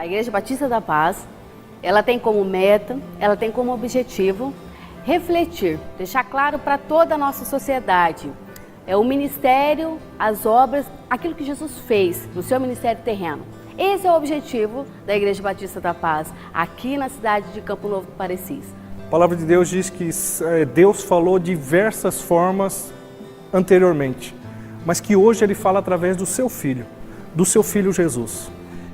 A Igreja Batista da Paz, ela tem como meta, ela tem como objetivo refletir, deixar claro para toda a nossa sociedade o ministério, as obras, aquilo que Jesus fez no seu ministério terreno. Esse é o objetivo da Igreja Batista da Paz, aqui na cidade de Campo Novo do Parecis. A palavra de Deus diz que Deus falou diversas formas anteriormente, mas que hoje Ele fala através do seu Filho Jesus.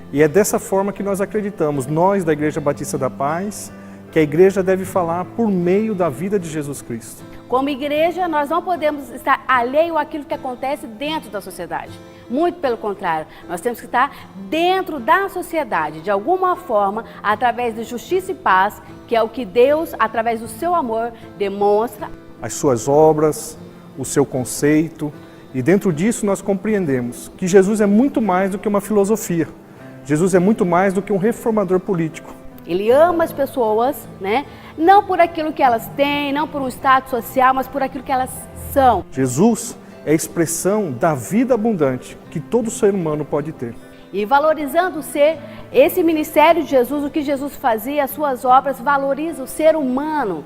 E é dessa forma que nós acreditamos, nós da Igreja Batista da Paz, que a igreja deve falar por meio da vida de Jesus Cristo. Como igreja, nós não podemos estar alheio àquilo que acontece dentro da sociedade. Muito pelo contrário, nós temos que estar dentro da sociedade, de alguma forma, através de justiça e paz, que é o que Deus, através do seu amor, demonstra. As suas obras, o seu conceito, e dentro disso nós compreendemos que Jesus é muito mais do que uma filosofia. Jesus é muito mais do que um reformador político. Ele ama as pessoas, né? Não por aquilo que elas têm, não por um status social, mas por aquilo que elas são. Jesus é a expressão da vida abundante que todo ser humano pode ter. E valorizando esse ministério de Jesus, o que Jesus fazia, as suas obras, valoriza o ser humano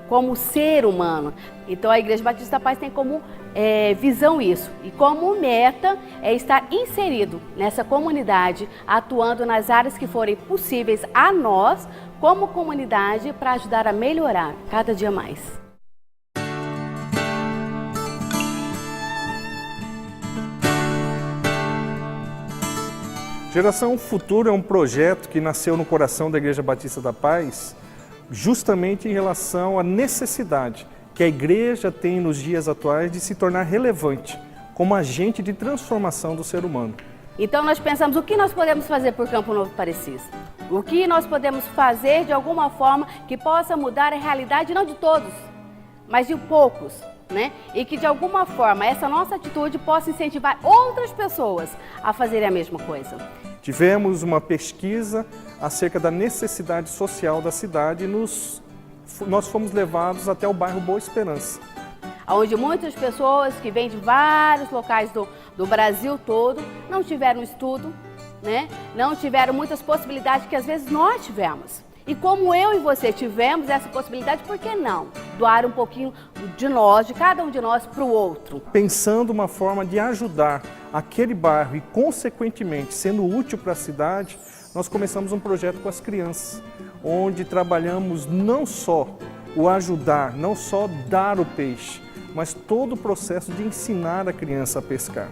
como ser humano. Então a Igreja Batista da Paz tem como visão isso. E como meta é estar inserido nessa comunidade, atuando nas áreas que forem possíveis a nós, como comunidade, para ajudar a melhorar cada dia mais. Geração Futuro é um projeto que nasceu no coração da Igreja Batista da Paz, justamente em relação à necessidade que a igreja tem nos dias atuais de se tornar relevante como agente de transformação do ser humano. Então nós pensamos o que nós podemos fazer por Campo Novo do Parecis. O que nós podemos fazer de alguma forma que possa mudar a realidade não de todos, mas de poucos, né? E que de alguma forma essa nossa atitude possa incentivar outras pessoas a fazerem a mesma coisa. Tivemos uma pesquisa acerca da necessidade social da cidade e nós fomos levados até o bairro Boa Esperança. Onde muitas pessoas que vêm de vários locais do Brasil todo não tiveram estudo, né? Não tiveram muitas possibilidades que às vezes nós tivemos. E como eu e você tivemos essa possibilidade, por que não doar um pouquinho de nós, de cada um de nós, para o outro? Pensando uma forma de ajudar aquele bairro e, consequentemente, sendo útil para a cidade, nós começamos um projeto com as crianças, onde trabalhamos não só o ajudar, não só dar o peixe, mas todo o processo de ensinar a criança a pescar.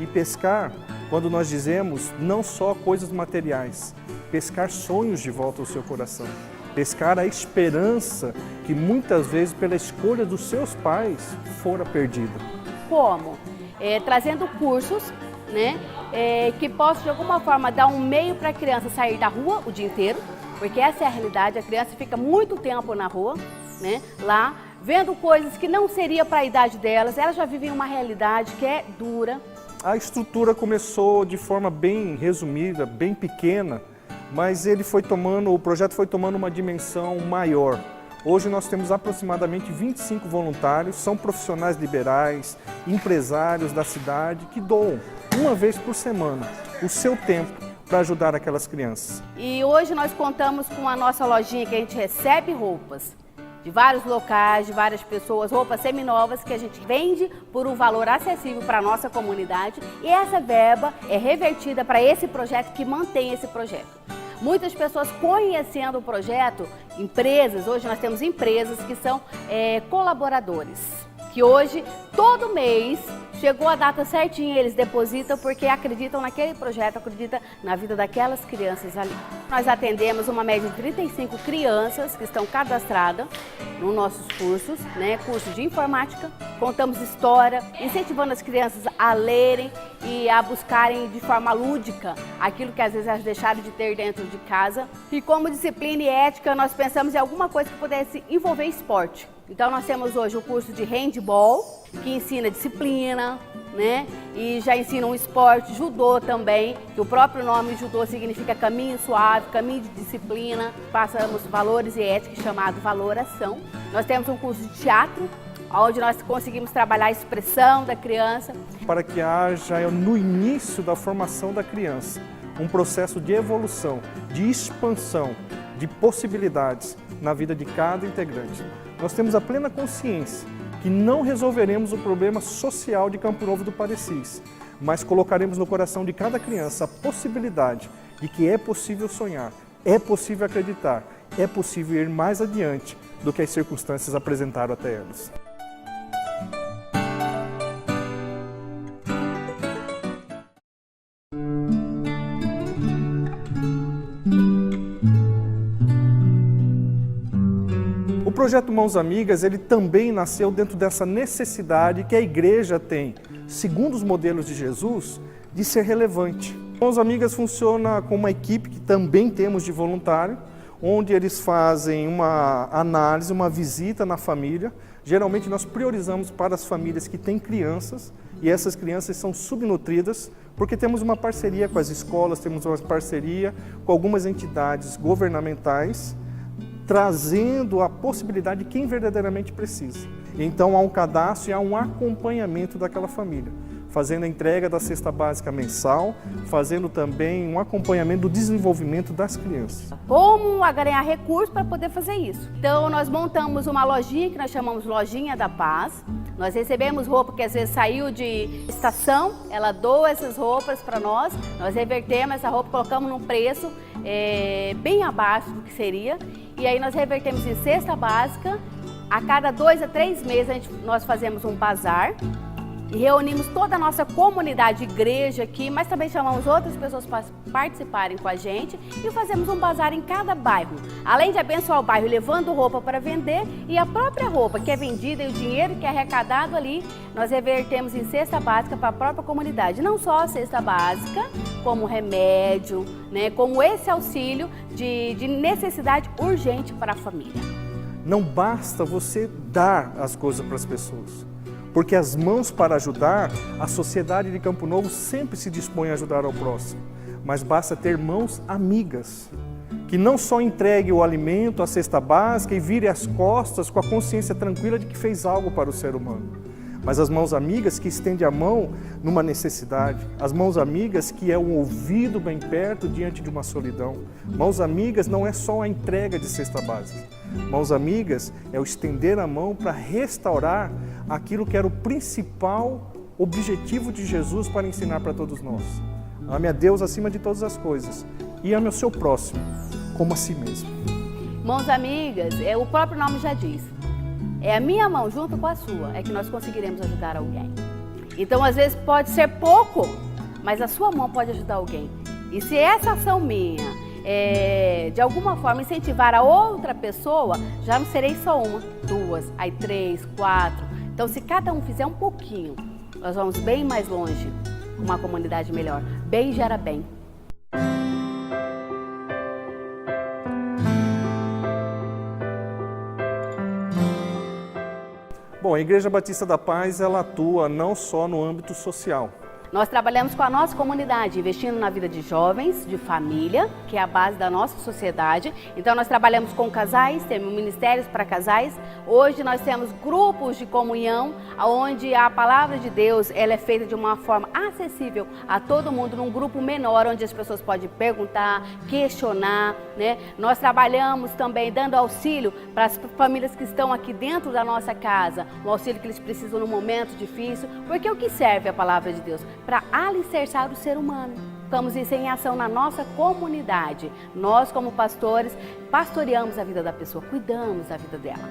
E pescar, quando nós dizemos, não só coisas materiais, pescar sonhos de volta ao seu coração, pescar a esperança que muitas vezes, pela escolha dos seus pais, fora perdida. Como? Trazendo cursos, né, que possam de alguma forma dar um meio para a criança sair da rua o dia inteiro, porque essa é a realidade, a criança fica muito tempo na rua, né, lá, vendo coisas que não seria para a idade delas, elas já vivem uma realidade que é dura. A estrutura começou de forma bem resumida, bem pequena, mas o projeto foi tomando uma dimensão maior. Hoje nós temos aproximadamente 25 voluntários, são profissionais liberais, empresários da cidade que doam uma vez por semana o seu tempo para ajudar aquelas crianças. E hoje nós contamos com a nossa lojinha que a gente recebe roupas de vários locais, de várias pessoas, roupas seminovas que a gente vende por um valor acessível para a nossa comunidade e essa verba é revertida para esse projeto que mantém esse projeto. Muitas pessoas conhecendo o projeto, empresas, hoje nós temos empresas que são colaboradores, que hoje, todo mês, chegou a data certinha, eles depositam porque acreditam naquele projeto, acreditam na vida daquelas crianças ali. Nós atendemos uma média de 35 crianças que estão cadastradas nos nossos cursos, né? Curso de informática, contamos história, incentivando as crianças a lerem e a buscarem de forma lúdica aquilo que às vezes elas deixaram de ter dentro de casa. E como disciplina e ética, nós pensamos em alguma coisa que pudesse envolver esporte. Então nós temos hoje o curso de handball, que ensina disciplina, né? E já ensina um esporte, judô também, que o próprio nome judô significa caminho suave, caminho de disciplina. Passamos valores e ética chamado valoração. Nós temos um curso de teatro, onde nós conseguimos trabalhar a expressão da criança. Para que haja no início da formação da criança um processo de evolução, de expansão, de possibilidades na vida de cada integrante. Nós temos a plena consciência que não resolveremos o problema social de Campo Novo do Parecis, mas colocaremos no coração de cada criança a possibilidade de que é possível sonhar, é possível acreditar, é possível ir mais adiante do que as circunstâncias apresentaram até elas. O projeto Mãos Amigas, ele também nasceu dentro dessa necessidade que a igreja tem, segundo os modelos de Jesus, de ser relevante. Mãos Amigas funciona com uma equipe que também temos de voluntário, onde eles fazem uma análise, uma visita na família. Geralmente nós priorizamos para as famílias que têm crianças, e essas crianças são subnutridas, porque temos uma parceria com as escolas, temos uma parceria com algumas entidades governamentais, trazendo a possibilidade de quem verdadeiramente precisa. Então há um cadastro e há um acompanhamento daquela família, fazendo a entrega da cesta básica mensal, fazendo também um acompanhamento do desenvolvimento das crianças. Como ganhar recursos para poder fazer isso? Então nós montamos uma lojinha que nós chamamos Lojinha da Paz. Nós recebemos roupa que às vezes saiu de estação, ela doa essas roupas para nós revertemos essa roupa, colocamos num preço bem abaixo do que seria, e aí nós revertemos em cesta básica. A cada 2 a 3 meses nós fazemos um bazar e reunimos toda a nossa comunidade, igreja aqui, mas também chamamos outras pessoas para participarem com a gente e fazemos um bazar em cada bairro. Além de abençoar o bairro, levando roupa para vender, e a própria roupa que é vendida e o dinheiro que é arrecadado ali, nós revertemos em cesta básica para a própria comunidade. Não só a cesta básica, como remédio, como esse auxílio de necessidade urgente para a família. Não basta você dar as coisas para as pessoas, porque as mãos para ajudar, a sociedade de Campo Novo sempre se dispõe a ajudar ao próximo, mas basta ter mãos amigas, que não só entregue o alimento, a cesta básica e vire as costas com a consciência tranquila de que fez algo para o ser humano, mas as mãos amigas que estendem a mão numa necessidade, as mãos amigas que é um ouvido bem perto diante de uma solidão. Mãos amigas não é só a entrega de cesta básica, mãos amigas é o estender a mão para restaurar aquilo que era o principal objetivo de Jesus para ensinar para todos nós. Ame a Deus acima de todas as coisas e ame o seu próximo como a si mesmo. Mãos amigas, o próprio nome já diz. É a minha mão junto com a sua, é que nós conseguiremos ajudar alguém. Então, às vezes, pode ser pouco, mas a sua mão pode ajudar alguém. E se essa ação minha, de alguma forma, incentivar a outra pessoa, já não serei só uma, 2, aí 3, 4. Então, se cada um fizer um pouquinho, nós vamos bem mais longe, uma comunidade melhor. Bem gera bem. Bom, a Igreja Batista da Paz, ela atua não só no âmbito social. Nós trabalhamos com a nossa comunidade, investindo na vida de jovens, de família, que é a base da nossa sociedade. Então nós trabalhamos com casais, temos ministérios para casais. Hoje nós temos grupos de comunhão, onde a palavra de Deus ela é feita de uma forma acessível a todo mundo, num grupo menor, onde as pessoas podem perguntar, questionar, Nós trabalhamos também dando auxílio para as famílias que estão aqui dentro da nossa casa, o auxílio que eles precisam no momento difícil, porque o que serve a palavra de Deus? Para alicerçar o ser humano. Estamos isso em ação na nossa comunidade. Nós, como pastores, pastoreamos a vida da pessoa, cuidamos da vida dela.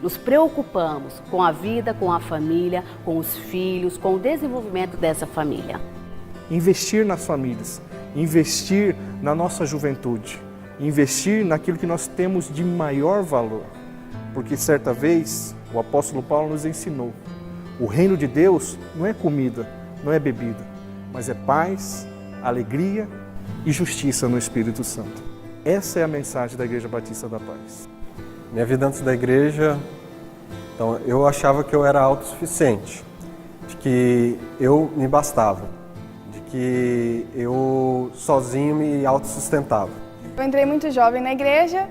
Nos preocupamos com a vida, com a família, com os filhos, com o desenvolvimento dessa família. Investir nas famílias, investir na nossa juventude, investir naquilo que nós temos de maior valor. Porque certa vez o apóstolo Paulo nos ensinou, o reino de Deus não é comida, não é bebida, mas é paz, alegria e justiça no Espírito Santo. Essa é a mensagem da Igreja Batista da Paz. Minha vida antes da igreja, então, eu achava que eu era autossuficiente, de que eu me bastava, de que eu sozinho me autossustentava. Eu entrei muito jovem na igreja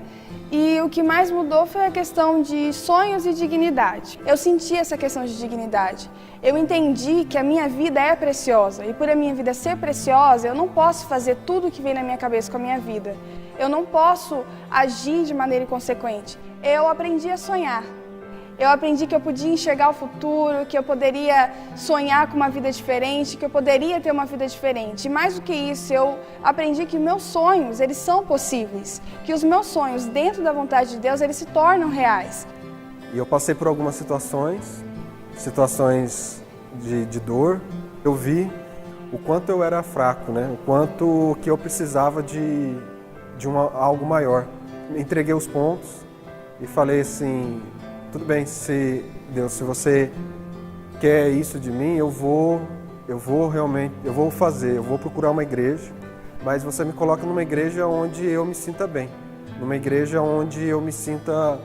e o que mais mudou foi a questão de sonhos e dignidade. Eu senti essa questão de dignidade. Eu entendi que a minha vida é preciosa e por a minha vida ser preciosa, eu não posso fazer tudo o que vem na minha cabeça com a minha vida. Eu não posso agir de maneira inconsequente. Eu aprendi a sonhar. Eu aprendi que eu podia enxergar o futuro, que eu poderia sonhar com uma vida diferente, que eu poderia ter uma vida diferente. E mais do que isso, eu aprendi que meus sonhos, eles são possíveis. Que os meus sonhos, dentro da vontade de Deus, eles se tornam reais. E eu passei por algumas situações de dor. Eu vi o quanto eu era fraco, né? O quanto que eu precisava de algo maior. Entreguei os pontos e falei assim, tudo bem, Deus, se você quer isso de mim, eu vou fazer, eu vou procurar uma igreja, mas você me coloca numa igreja onde eu me sinta bem, numa igreja onde eu me sinta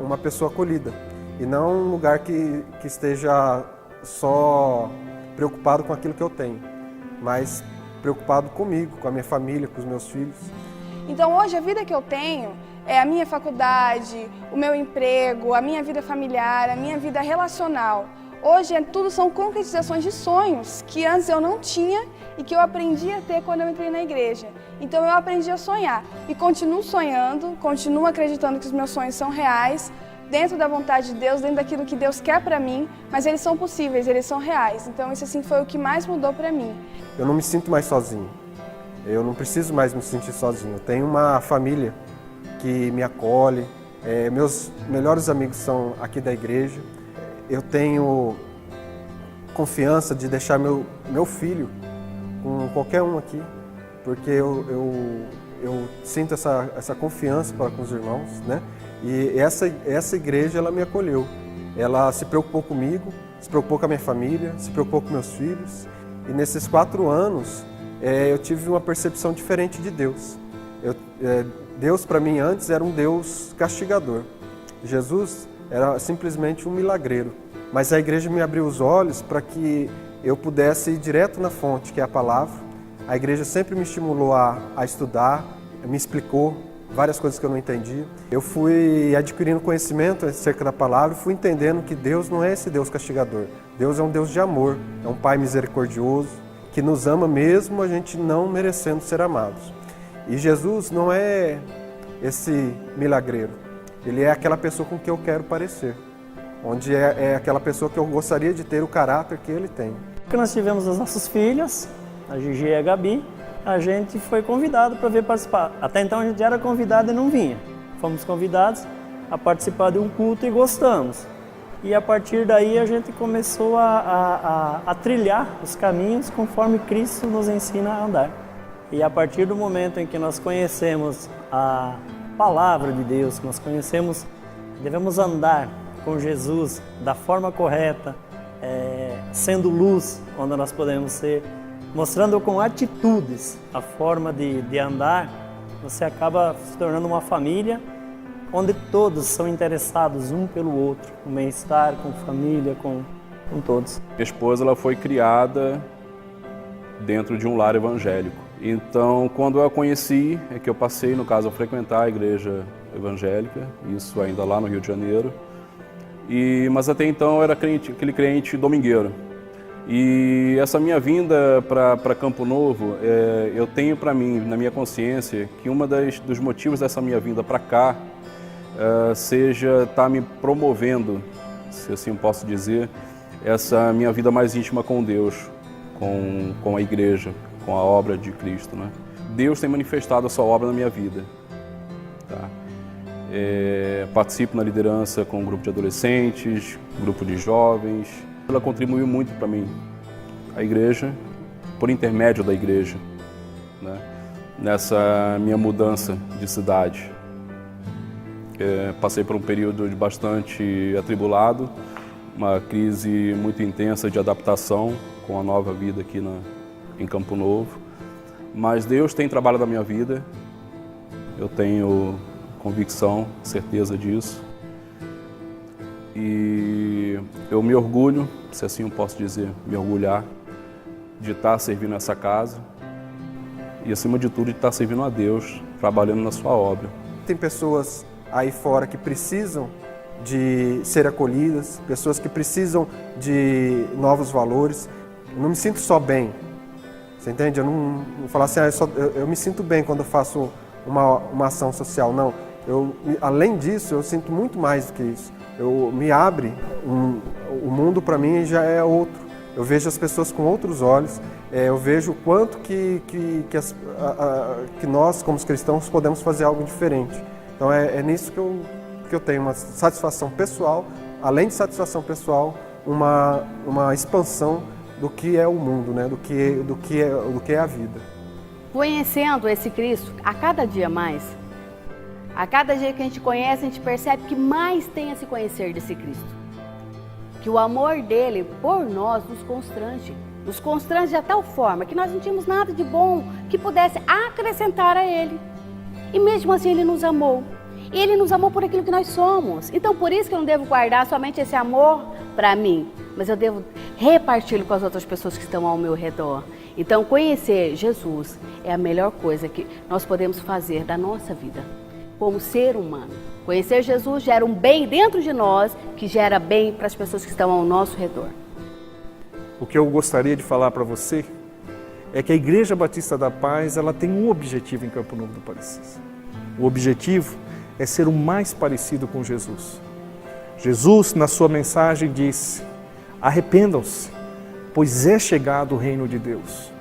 uma pessoa acolhida, e não um lugar que esteja só preocupado com aquilo que eu tenho, mas preocupado comigo, com a minha família, com os meus filhos. Então hoje a vida que eu tenho é a minha faculdade, o meu emprego, a minha vida familiar, a minha vida relacional. Hoje tudo são concretizações de sonhos que antes eu não tinha e que eu aprendi a ter quando eu entrei na igreja. Então eu aprendi a sonhar e continuo sonhando, continuo acreditando que os meus sonhos são reais, dentro da vontade de Deus, dentro daquilo que Deus quer para mim, mas eles são possíveis, eles são reais. Então isso assim foi o que mais mudou para mim. Eu não me sinto mais sozinho. Eu não preciso mais me sentir sozinho. Eu tenho uma família que me acolhe. Meus melhores amigos são aqui da igreja. Eu tenho confiança de deixar meu filho com qualquer um aqui, porque eu sinto essa confiança para com os irmãos, né? E essa igreja, ela me acolheu. Ela se preocupou comigo, se preocupou com a minha família, se preocupou com meus filhos. E nesses 4 anos, eu tive uma percepção diferente de Deus. Deus, para mim, antes era um Deus castigador. Jesus era simplesmente um milagreiro. Mas a igreja me abriu os olhos para que eu pudesse ir direto na fonte, que é a palavra. A igreja sempre me estimulou a estudar, me explicou várias coisas que eu não entendia. Eu fui adquirindo conhecimento acerca da palavra e fui entendendo que Deus não é esse Deus castigador. Deus é um Deus de amor, é um Pai misericordioso, que nos ama mesmo a gente não merecendo ser amados. E Jesus não é esse milagreiro, ele é aquela pessoa com que eu quero parecer, onde é aquela pessoa que eu gostaria de ter o caráter que ele tem. Porque nós tivemos as nossas filhas, a Gigi e a Gabi, a gente foi convidado para vir participar. Até então a gente era convidado e não vinha. Fomos convidados a participar de um culto e gostamos. E a partir daí a gente começou a trilhar os caminhos conforme Cristo nos ensina a andar. E a partir do momento em que nós conhecemos a palavra de Deus, que nós conhecemos, devemos andar com Jesus da forma correta, sendo luz onde nós podemos ser, mostrando com atitudes a forma de andar, você acaba se tornando uma família onde todos são interessados um pelo outro, com bem-estar, com família, com todos. Minha esposa, ela foi criada dentro de um lar evangélico. Então, quando eu a conheci, é que eu passei, no caso, a frequentar a igreja evangélica, isso ainda lá no Rio de Janeiro. Mas até então eu era aquele crente domingueiro. E essa minha vinda para Campo Novo, eu tenho para mim, na minha consciência, que dos motivos dessa minha vinda para cá seja estar me promovendo, se assim posso dizer, essa minha vida mais íntima com Deus, com a igreja, com a obra de Cristo, né? Deus tem manifestado a sua obra na minha vida. Tá? Participo na liderança com um grupo de adolescentes, grupo de jovens. Ela contribuiu muito para mim, a igreja, por intermédio da igreja, né? Nessa minha mudança de cidade. Passei por um período de bastante atribulado, uma crise muito intensa de adaptação com a nova vida aqui em Campo Novo. Mas Deus tem trabalhado na minha vida, eu tenho convicção, certeza disso. E eu me orgulho, se assim eu posso dizer, me orgulhar de estar servindo essa casa e, acima de tudo, de estar servindo a Deus, trabalhando na sua obra. Tem pessoas aí fora que precisam de ser acolhidas, pessoas que precisam de novos valores. Eu não me sinto só bem, você entende? Eu não falo assim, eu me sinto bem quando eu faço uma ação social, não. Além disso, eu sinto muito mais do que isso. Me abre, o mundo para mim já é outro. Eu vejo as pessoas com outros olhos, eu vejo o quanto que nós, como cristãos, podemos fazer algo diferente. Então é nisso que eu tenho uma satisfação pessoal, além de satisfação pessoal, uma expansão do que é o mundo, né? do que é a vida. Conhecendo esse Cristo a cada dia mais, a cada dia que a gente conhece, a gente percebe que mais tem a se conhecer desse Cristo. Que o amor dele por nós nos constrange de tal forma que nós não tínhamos nada de bom que pudesse acrescentar a ele. E mesmo assim ele nos amou. E ele nos amou por aquilo que nós somos. Então por isso que eu não devo guardar somente esse amor para mim, mas eu devo reparti-lo com as outras pessoas que estão ao meu redor. Então conhecer Jesus é a melhor coisa que nós podemos fazer da nossa vida como ser humano. Conhecer Jesus gera um bem dentro de nós, que gera bem para as pessoas que estão ao nosso redor. O que eu gostaria de falar para você é que a Igreja Batista da Paz, ela tem um objetivo em Campo Novo do Parecis. O objetivo é ser o mais parecido com Jesus. Jesus, na sua mensagem, disse: arrependam-se, pois é chegado o reino de Deus.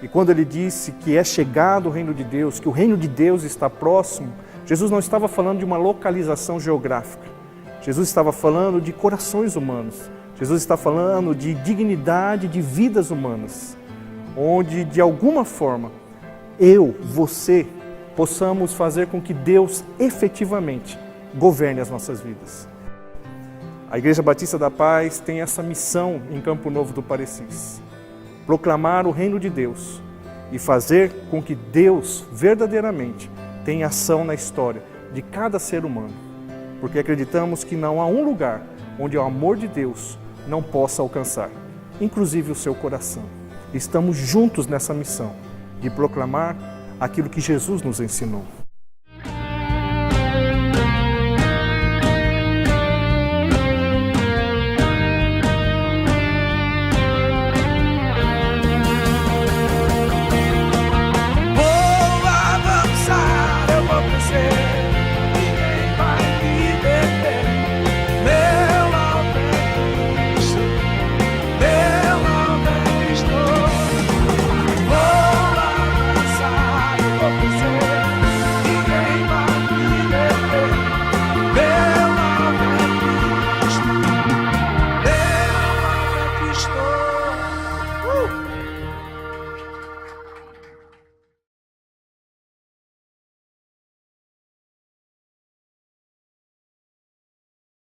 E quando ele disse que é chegado o reino de Deus, que o reino de Deus está próximo, Jesus não estava falando de uma localização geográfica. Jesus estava falando de corações humanos. Jesus está falando de dignidade de vidas humanas, onde, de alguma forma, você, possamos fazer com que Deus efetivamente governe as nossas vidas. A Igreja Batista da Paz tem essa missão em Campo Novo do Parecis: proclamar o reino de Deus e fazer com que Deus verdadeiramente tenha ação na história de cada ser humano, porque acreditamos que não há um lugar onde o amor de Deus não possa alcançar, inclusive o seu coração. Estamos juntos nessa missão de proclamar aquilo que Jesus nos ensinou.